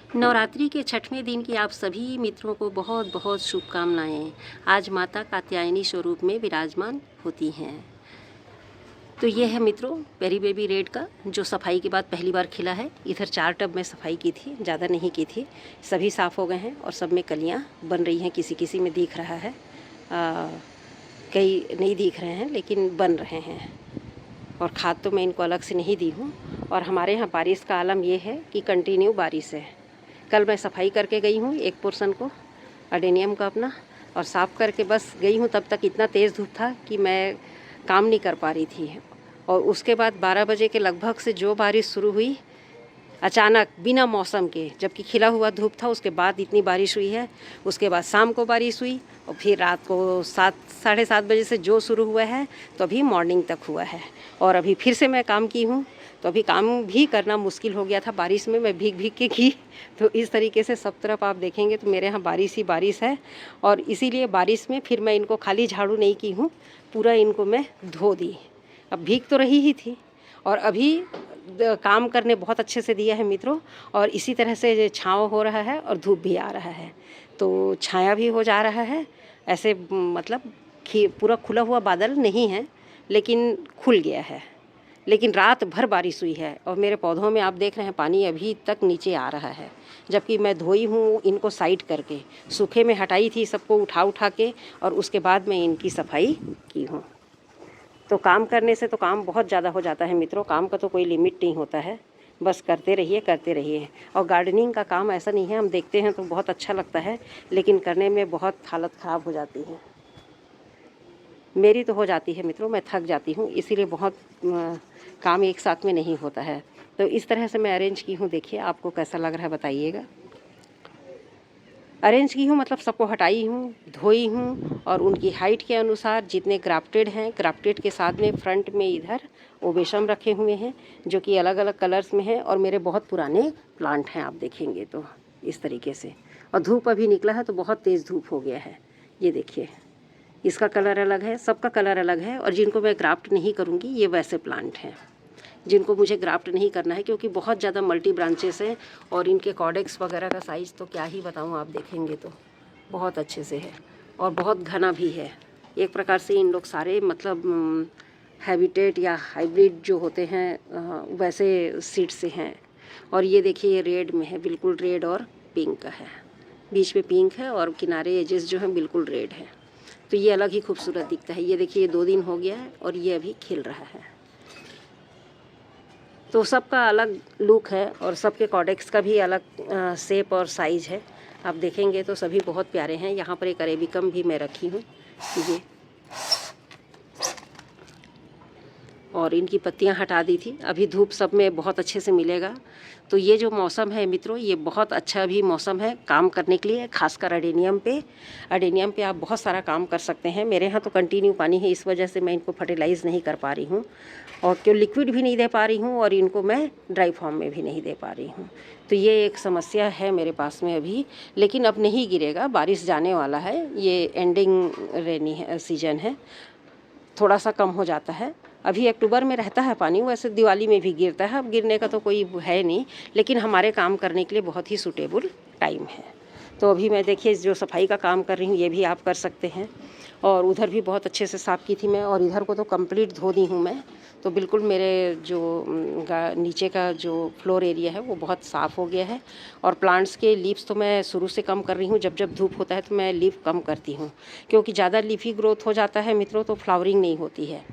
नवरात्रि के छठवें दिन की आप सभी मित्रों को बहुत बहुत शुभकामनाएं। आज माता कात्यायनी स्वरूप में विराजमान होती हैं। तो ये है मित्रों पेरी बेबी रेड का, जो सफाई के बाद पहली बार खिला है। इधर 4 टब में सफाई की थी, ज़्यादा नहीं की थी। सभी साफ़ हो गए हैं और सब में कलियाँ बन रही हैं। किसी किसी में दिख रहा है, कई नहीं दिख रहे हैं लेकिन बन रहे हैं। और खाद तो मैं इनको अलग से नहीं दी हूँ। और हमारे यहाँ बारिश का आलम ये है कि कंटिन्यू बारिश है। कल मैं सफाई करके गई हूँ एक पोर्शन को, अडेनियम का अपना, और साफ़ करके बस गई हूँ। तब तक इतना तेज़ धूप था कि मैं काम नहीं कर पा रही थी। और उसके बाद 12 बजे के लगभग से जो बारिश शुरू हुई अचानक बिना मौसम के, जबकि खिला हुआ धूप था, उसके बाद इतनी बारिश हुई है। उसके बाद शाम को बारिश हुई और फिर रात को 7 साढ़े 7 बजे से जो शुरू हुआ है तो अभी मॉर्निंग तक हुआ है। और अभी फिर से मैं काम की हूँ, तो अभी काम भी करना मुश्किल हो गया था बारिश में। मैं भीग भीग के की। तो इस तरीके से सब तरफ आप देखेंगे तो मेरे यहाँ बारिश ही बारिश है। और इसीलिए बारिश में फिर मैं इनको खाली झाड़ू नहीं की हूँ, पूरा इनको मैं धो दी। अब भीग तो रही ही थी और अभी काम करने बहुत अच्छे से दिया है मित्रों। और इसी तरह से छाँव हो रहा है और धूप भी आ रहा है, तो छाया भी हो जा रहा है। ऐसे मतलब पूरा खुला हुआ बादल नहीं है लेकिन खुल गया है। लेकिन रात भर बारिश हुई है और मेरे पौधों में आप देख रहे हैं पानी अभी तक नीचे आ रहा है, जबकि मैं धोई हूँ इनको साइड करके। सूखे में हटाई थी सबको उठा के और उसके बाद मैं इनकी सफाई की हूँ। तो काम करने से तो काम बहुत ज़्यादा हो जाता है मित्रों। काम का तो कोई लिमिट नहीं होता है, बस करते रहिए करते रहिए। और गार्डनिंग का काम ऐसा नहीं है, हम देखते हैं तो बहुत अच्छा लगता है लेकिन करने में बहुत हालत ख़राब हो जाती है। मेरी तो हो जाती है मित्रों, मैं थक जाती हूँ, इसीलिए बहुत काम एक साथ में नहीं होता है। तो इस तरह से मैं अरेंज की हूँ। देखिए आपको कैसा लग रहा है बताइएगा। अरेंज की हूँ मतलब सबको हटाई हूँ, धोई हूँ और उनकी हाइट के अनुसार जितने ग्राफ्टेड हैं, ग्राफ्टेड के साथ में फ्रंट में इधर ओबेशम रखे हुए हैं जो कि अलग अलग कलर्स में हैं। और मेरे बहुत पुराने प्लांट हैं, आप देखेंगे तो इस तरीके से। और धूप अभी निकला है तो बहुत तेज़ धूप हो गया है। ये देखिए, इसका कलर अलग है, सबका कलर अलग है। और जिनको मैं ग्राफ्ट नहीं करूँगी ये वैसे प्लांट हैं जिनको मुझे ग्राफ्ट नहीं करना है, क्योंकि बहुत ज़्यादा मल्टी ब्रांचेस हैं। और इनके कॉडेक्स वगैरह का साइज़ तो क्या ही बताऊँ, आप देखेंगे तो बहुत अच्छे से है और बहुत घना भी है। एक प्रकार से इन लोग सारे मतलब हैबिटेट या हाइब्रिड जो होते हैं वैसे सीड से हैं। और ये देखिए ये रेड में है, बिल्कुल रेड और पिंक का है। बीच में पिंक है और किनारे एजेस जो हैं बिल्कुल रेड है। तो ये अलग ही खूबसूरत दिखता है। ये देखिए ये 2 दिन हो गया है और ये अभी खिल रहा है। तो सबका अलग लुक है और सबके कॉडेक्स का भी अलग शेप और साइज़ है। आप देखेंगे तो सभी बहुत प्यारे हैं। यहाँ पर एक अरेबिकम भी मैं रखी हूँ ये, और इनकी पत्तियां हटा दी थी। अभी धूप सब में बहुत अच्छे से मिलेगा। तो ये जो मौसम है मित्रों, ये बहुत अच्छा भी मौसम है काम करने के लिए, खासकर अडेनियम पे। अडेनियम पे आप बहुत सारा काम कर सकते हैं। मेरे यहाँ तो कंटिन्यू पानी है, इस वजह से मैं इनको फर्टिलाइज़ नहीं कर पा रही हूँ और क्यों लिक्विड भी नहीं दे पा रही हूँ और इनको मैं ड्राई फॉर्म में भी नहीं दे पा रही हूँ। तो ये एक समस्या है मेरे पास में अभी, लेकिन अब नहीं गिरेगा, बारिश जाने वाला है। ये एंडिंग रेनी सीजन है, थोड़ा सा कम हो जाता है। अभी अक्टूबर में रहता है पानी, वैसे दिवाली में भी गिरता है। अब गिरने का तो कोई है नहीं, लेकिन हमारे काम करने के लिए बहुत ही सूटेबल टाइम है। तो अभी मैं देखिए जो सफाई का काम कर रही हूँ ये भी आप कर सकते हैं। और उधर भी बहुत अच्छे से साफ़ की थी मैं, और इधर को तो कंप्लीट धो दी हूँ मैं। तो बिल्कुल मेरे जो नीचे का जो फ्लोर एरिया है वो बहुत साफ़ हो गया है। और प्लांट्स के लीव्स तो मैं शुरू से कम कर रही हूँ। जब जब धूप होता है तो मैं लीफ कम करती हूँ, क्योंकि ज़्यादा लीफी ग्रोथ हो जाता है मित्रों तो फ्लावरिंग नहीं होती है,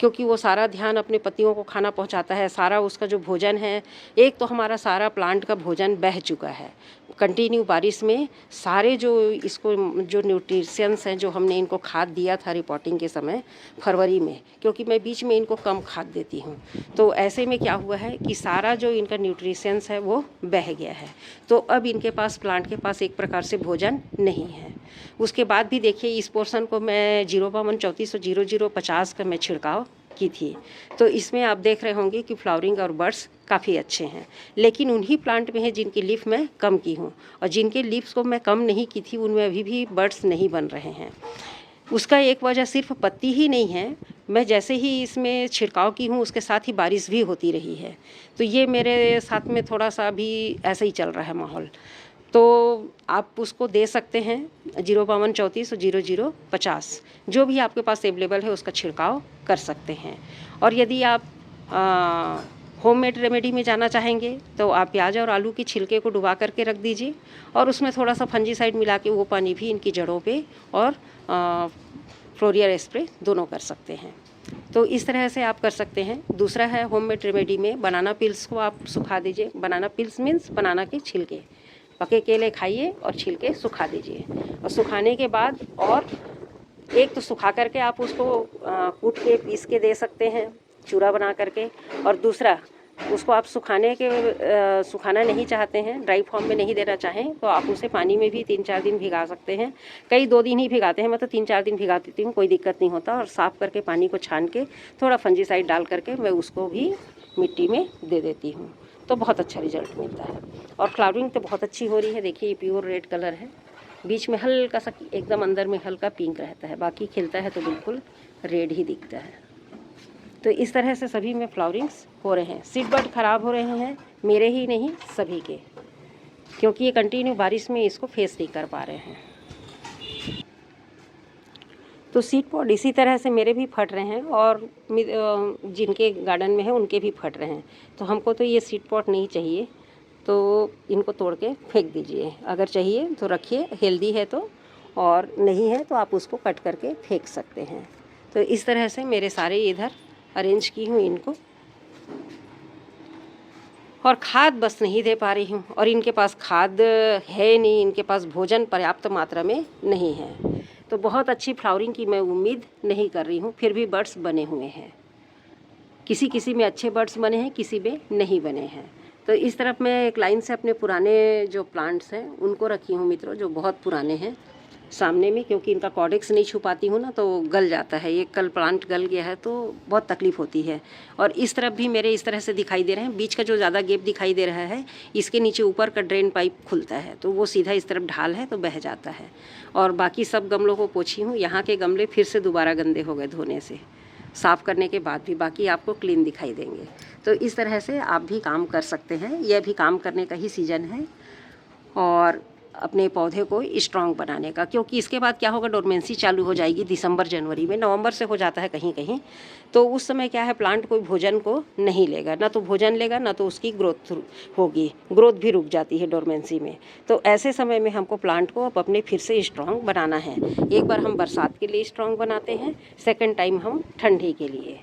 क्योंकि वो सारा ध्यान अपने पत्तियों को खाना पहुंचाता है। सारा उसका जो भोजन है, एक तो हमारा सारा प्लांट का भोजन बह चुका है कंटिन्यू बारिश में। सारे जो इसको जो न्यूट्रिशंस हैं, जो हमने इनको खाद दिया था रिपोर्टिंग के समय फरवरी में, क्योंकि मैं बीच में इनको कम खाद देती हूँ, तो ऐसे में क्या हुआ है कि सारा जो इनका न्यूट्रिशंस है वो बह गया है। तो अब इनके पास, प्लांट के पास एक प्रकार से भोजन नहीं है। उसके बाद भी देखिए इस पोर्शन को मैं 052-34-00-50 का मैं छिड़काव की थी। तो इसमें आप देख रहे होंगे कि फ्लावरिंग और बर्ड्स काफ़ी अच्छे हैं। लेकिन उन्हीं प्लांट में है जिनकी लीफ मैं कम की हूँ, और जिनके लीव्स को मैं कम नहीं की थी उनमें अभी भी बर्ड्स नहीं बन रहे हैं। उसका एक वजह सिर्फ पत्ती ही नहीं है, मैं जैसे ही इसमें छिड़काव की हूँ उसके साथ ही बारिश भी होती रही है। तो ये मेरे साथ में थोड़ा सा अभी ऐसा ही चल रहा है माहौल। तो आप उसको दे सकते हैं 05234 और 0050, जो भी आपके पास अवेलेबल है उसका छिड़काव कर सकते हैं। और यदि आप होममेड रेमेडी में जाना चाहेंगे तो आप प्याज और आलू की छिलके को डुबा करके रख दीजिए और उसमें थोड़ा सा फंजीसाइड मिला के वो पानी भी इनकी जड़ों पे और फ्लोरियर स्प्रे दोनों कर सकते हैं। तो इस तरह से आप कर सकते हैं। दूसरा है होममेड रेमेडी में बनाना पिल्स को आप सुखा दीजिए। बनाना पिल्स मीन्स बनाना के छिलके, पके केले खाइए और छिलके सुखा दीजिए। और सुखाने के बाद और एक तो सुखा करके आप उसको कूट के पीस के दे सकते हैं चूरा बना करके, और दूसरा उसको आप सुखाना नहीं चाहते हैं, ड्राई फॉर्म में नहीं देना चाहें तो आप उसे पानी में भी 3-4 दिन भिगा सकते हैं। कई 2 दिन ही भिगाते हैं, मैं तो 3-4 दिन भिगा देती हूँ, कोई दिक्कत नहीं होता। और साफ़ करके पानी को छान के थोड़ा फंजीसाइड डाल करके मैं उसको भी मिट्टी में दे देती हूँ, तो बहुत अच्छा रिजल्ट मिलता है। और फ्लावरिंग तो बहुत अच्छी हो रही है। देखिए ये प्योर रेड कलर है, बीच में हल्का सा एकदम अंदर में हल्का पिंक रहता है, बाकी खिलता है तो बिल्कुल रेड ही दिखता है। तो इस तरह से सभी में फ्लावरिंग्स हो रहे हैं। सीड बड ख़राब हो रहे हैं, मेरे ही नहीं सभी के, क्योंकि ये कंटिन्यू बारिश में इसको फेस नहीं कर पा रहे हैं। तो सीड पॉड इसी तरह से मेरे भी फट रहे हैं और जिनके गार्डन में है उनके भी फट रहे हैं। तो हमको तो ये सीड पॉड नहीं चाहिए, तो इनको तोड़ के फेंक दीजिए। अगर चाहिए तो रखिए, हेल्दी है तो, और नहीं है तो आप उसको कट करके फेंक सकते हैं। तो इस तरह से मेरे सारे इधर अरेंज की हूँ इनको, और खाद बस नहीं दे पा रही हूँ। और इनके पास खाद है नहीं, इनके पास भोजन पर्याप्त मात्रा में नहीं है। तो बहुत अच्छी फ्लावरिंग की मैं उम्मीद नहीं कर रही हूँ, फिर भी बर्ड्स बने हुए हैं। किसी किसी में अच्छे बर्ड्स बने हैं, किसी में नहीं बने हैं। तो इस तरफ मैं एक लाइन से अपने पुराने जो प्लांट्स हैं उनको रखी हूँ मित्रों, जो बहुत पुराने हैं सामने में, क्योंकि इनका कॉडेक्स नहीं छुपाती हूँ ना तो गल जाता है। ये कल प्लांट गल गया है तो बहुत तकलीफ़ होती है। और इस तरफ भी मेरे इस तरह से दिखाई दे रहे हैं, बीच का जो ज़्यादा गैप दिखाई दे रहा है इसके नीचे ऊपर का ड्रेन पाइप खुलता है, तो वो सीधा इस तरफ ढाल है तो बह जाता है। और बाकी सब गमलों को पोछी हूँ। यहाँ के गमले फिर से दोबारा गंदे हो गए धोने से, साफ़ करने के बाद भी, बाकी आपको क्लीन दिखाई देंगे। तो इस तरह से आप भी काम कर सकते हैं। यह भी काम करने का ही सीज़न है और अपने पौधे को स्ट्रॉन्ग बनाने का, क्योंकि इसके बाद क्या होगा, डोरमेंसी चालू हो जाएगी दिसंबर जनवरी में। नवंबर से हो जाता है कहीं कहीं। तो उस समय क्या है, प्लांट कोई भोजन को नहीं लेगा, ना तो भोजन लेगा ना तो उसकी ग्रोथ होगी, ग्रोथ भी रुक जाती है डोरमेंसी में। तो ऐसे समय में हमको प्लांट को अब अपने फिर से स्ट्रॉन्ग बनाना है। एक बार हम बरसात के लिए स्ट्रॉन्ग बनाते हैं, सेकेंड टाइम हम ठंडी के लिए।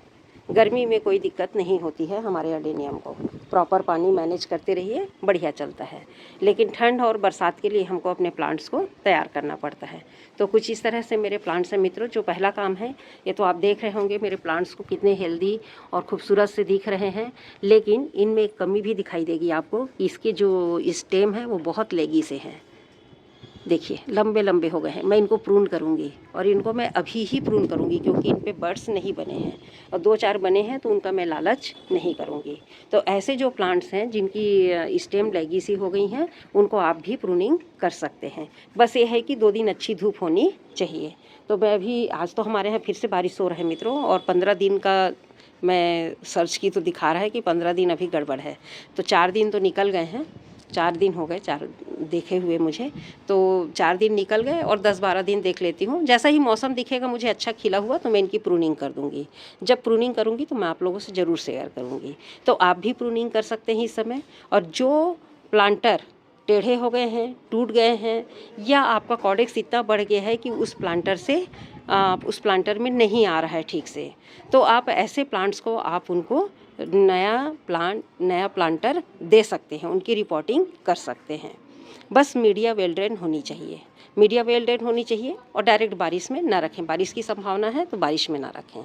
गर्मी में कोई दिक्कत नहीं होती है हमारे अडेनियम को, प्रॉपर पानी मैनेज करते रहिए, बढ़िया चलता है। लेकिन ठंड और बरसात के लिए हमको अपने प्लांट्स को तैयार करना पड़ता है। तो कुछ इस तरह से मेरे प्लांट्स हैं मित्रों। जो पहला काम है, ये तो आप देख रहे होंगे मेरे प्लांट्स को कितने हेल्दी और खूबसूरत से दिख रहे हैं, लेकिन इनमें एक कमी भी दिखाई देगी आपको। इसके जो स्टेम है वो बहुत लेगी से हैं, देखिए लंबे लंबे हो गए हैं। मैं इनको प्रून करूँगी और इनको मैं अभी ही प्रून करूँगी, क्योंकि इन पे बर्ड्स नहीं बने हैं, और 2-4 बने हैं तो उनका मैं लालच नहीं करूँगी। तो ऐसे जो प्लांट्स हैं जिनकी स्टेम लेगी सी हो गई हैं, उनको आप भी प्रूनिंग कर सकते हैं। बस ये है कि 2 दिन अच्छी धूप होनी चाहिए। तो मैं अभी, आज तो हमारे यहाँ फिर से बारिश हो रहा है मित्रों, और 15 दिन का मैं सर्च की तो दिखा रहा है कि 15 दिन अभी गड़बड़ है। तो 4 दिन तो निकल गए हैं, 4 दिन हो गए 4 देखे हुए मुझे, तो 4 दिन निकल गए और 10-12 दिन देख लेती हूँ। जैसा ही मौसम दिखेगा मुझे अच्छा खिला हुआ तो मैं इनकी प्रूनिंग कर दूँगी। जब प्रूनिंग करूँगी तो मैं आप लोगों से ज़रूर शेयर करूँगी। तो आप भी प्रूनिंग कर सकते हैं इस समय। और जो प्लांटर टेढ़े हो गए हैं, टूट गए हैं, या आपका कॉडेक्स इतना बढ़ गया है कि उस प्लांटर में नहीं आ रहा है ठीक से, तो आप ऐसे प्लांट्स को आप उनको नया प्लांटर दे सकते हैं, उनकी रिपोर्टिंग कर सकते हैं। बस मीडिया वेल ड्रेन होनी चाहिए, मीडिया वेल ड्रेन होनी चाहिए, और डायरेक्ट बारिश में ना रखें। बारिश की संभावना है तो बारिश में ना रखें।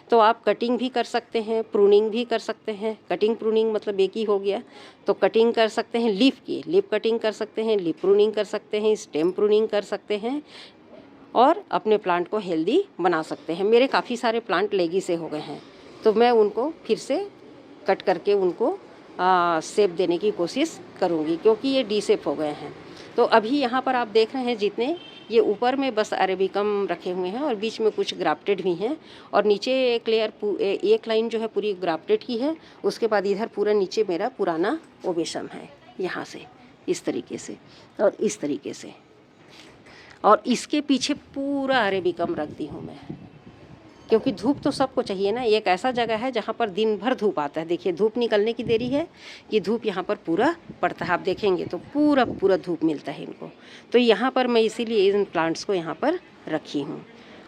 तो आप कटिंग भी कर सकते हैं, प्रूनिंग भी कर सकते हैं। कटिंग प्रूनिंग मतलब एक ही हो गया। तो कटिंग कर सकते हैं लीफ की, लीफ कटिंग कर सकते हैं, लीफ प्रूनिंग कर सकते हैं, स्टेम प्रूनिंग कर सकते हैं, और अपने प्लांट को हेल्दी बना सकते हैं। मेरे काफ़ी सारे प्लांट लेगी से हो गए हैं, तो मैं उनको फिर से कट करके उनको शेप देने की कोशिश करूँगी, क्योंकि ये डी शेप हो गए हैं। तो अभी यहाँ पर आप देख रहे हैं जितने ये ऊपर में बस अरेबिकम रखे हुए हैं और बीच में कुछ ग्राफ्टेड भी हैं, और नीचे एक लेयर एक लाइन जो है पूरी ग्राफ्टेड की है। उसके बाद इधर पूरा नीचे मेरा पुराना ओबेशम है, यहाँ से इस तरीके से और इस तरीके से, और इसके पीछे पूरा अरेबिकम रख दी हूँ मैं, क्योंकि धूप तो सबको चाहिए ना। एक ऐसा जगह है जहाँ पर दिन भर धूप आता है। देखिए धूप निकलने की देरी है, ये धूप यहाँ पर पूरा पड़ता है, आप देखेंगे तो पूरा पूरा धूप मिलता है इनको। तो यहाँ पर मैं इसीलिए इन प्लांट्स को यहाँ पर रखी हूँ।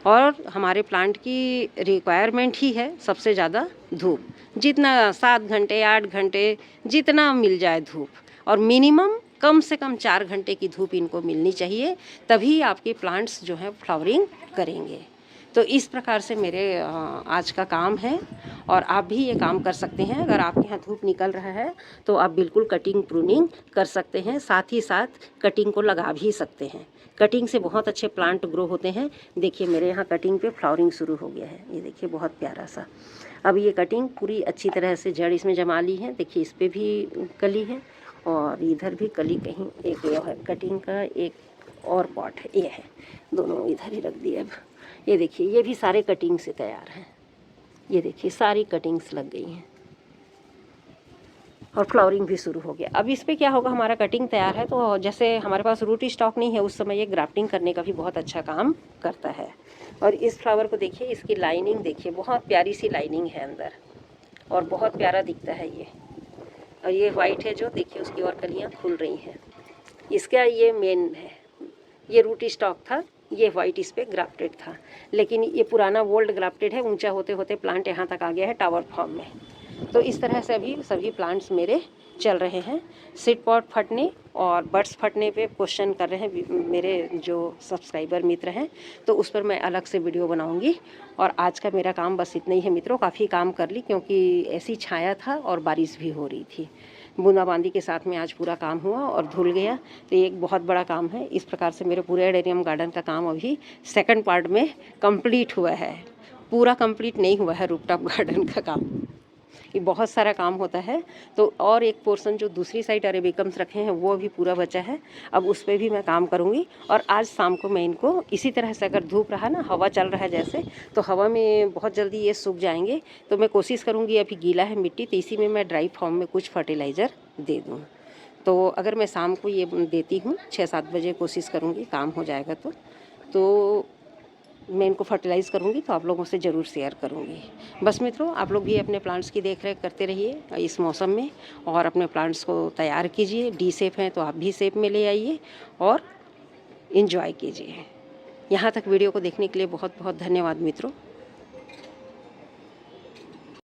और हमारे प्लांट की रिक्वायरमेंट ही है सबसे ज़्यादा धूप, जितना 7 घंटे 8 घंटे जितना मिल जाए धूप, और मिनिमम कम से कम 4 घंटे की धूप इनको मिलनी चाहिए, तभी आपके प्लांट्स जो हैं फ्लावरिंग करेंगे। तो इस प्रकार से मेरे आज का काम है, और आप भी ये काम कर सकते हैं। अगर आपके यहाँ धूप निकल रहा है तो आप बिल्कुल कटिंग प्रूनिंग कर सकते हैं, साथ ही साथ कटिंग को लगा भी सकते हैं। कटिंग से बहुत अच्छे प्लांट ग्रो होते हैं। देखिए मेरे यहाँ कटिंग पे फ्लावरिंग शुरू हो गया है, ये देखिए बहुत प्यारा सा। अब ये कटिंग पूरी अच्छी तरह से जड़ इसमें जमा ली है। देखिए इस पर भी कली है और इधर भी कली, कहीं एक ये है कटिंग का, एक और पॉट है, ये है, दोनों इधर ही रख दिए। अब ये देखिए ये भी सारे कटिंग से तैयार हैं। ये देखिए सारी कटिंग्स लग गई हैं और फ्लावरिंग भी शुरू हो गया। अब इस पे क्या होगा, हमारा कटिंग तैयार है तो जैसे हमारे पास रूट स्टॉक नहीं है उस समय ये ग्राफ्टिंग करने का भी बहुत अच्छा काम करता है। और इस फ्लावर को देखिए, इसकी लाइनिंग देखिए, बहुत प्यारी सी लाइनिंग है अंदर और बहुत प्यारा दिखता है ये। और ये वाइट है जो, देखिए उसकी और कलियाँ खुल रही हैं। इसका ये मेन है, ये रूट स्टॉक था, ये वाइट इस पे ग्राफ्टेड था, लेकिन ये पुराना वोल्ड ग्राफ्टेड है। ऊंचा होते होते प्लांट यहाँ तक आ गया है टावर फॉर्म में। तो इस तरह से अभी सभी प्लांट्स मेरे चल रहे हैं। सीड पॉट फटने और बड्स फटने पे क्वेश्चन कर रहे हैं मेरे जो सब्सक्राइबर मित्र हैं, तो उस पर मैं अलग से वीडियो बनाऊंगी। और आज का मेरा काम बस इतना ही है मित्रों। काफ़ी काम कर ली क्योंकि ऐसी छाया था और बारिश भी हो रही थी। बूंदाबांदी के साथ में आज पूरा काम हुआ और धुल गया, तो ये एक बहुत बड़ा काम है। इस प्रकार से मेरे पूरे एडेनियम गार्डन का काम अभी सेकंड पार्ट में कंप्लीट हुआ है, पूरा कंप्लीट नहीं हुआ है रूफटॉप गार्डन का काम। ये बहुत सारा काम होता है। तो और एक पोर्शन जो दूसरी साइड अरेबिकम्स रखे हैं वो भी पूरा बचा है, अब उस पर भी मैं काम करूँगी। और आज शाम को मैं इनको इसी तरह से, अगर धूप रहा ना, हवा चल रहा है जैसे, तो हवा में बहुत जल्दी ये सूख जाएंगे। तो मैं कोशिश करूँगी, अभी गीला है मिट्टी तो इसी में मैं ड्राई फॉर्म में कुछ फर्टिलाइज़र दे दूँ। तो अगर मैं शाम को ये देती हूँ 6-7 बजे, कोशिश करूँगी काम हो जाएगा तो मैं इनको फर्टिलाइज़ करूँगी तो आप लोगों से ज़रूर शेयर करूँगी। बस मित्रों, आप लोग भी अपने प्लांट्स की देख रेख करते रहिए इस मौसम में, और अपने प्लांट्स को तैयार कीजिए। डी शेप हैं तो आप भी शेप में ले आइए और इन्जॉय कीजिए। यहाँ तक वीडियो को देखने के लिए बहुत बहुत धन्यवाद मित्रों।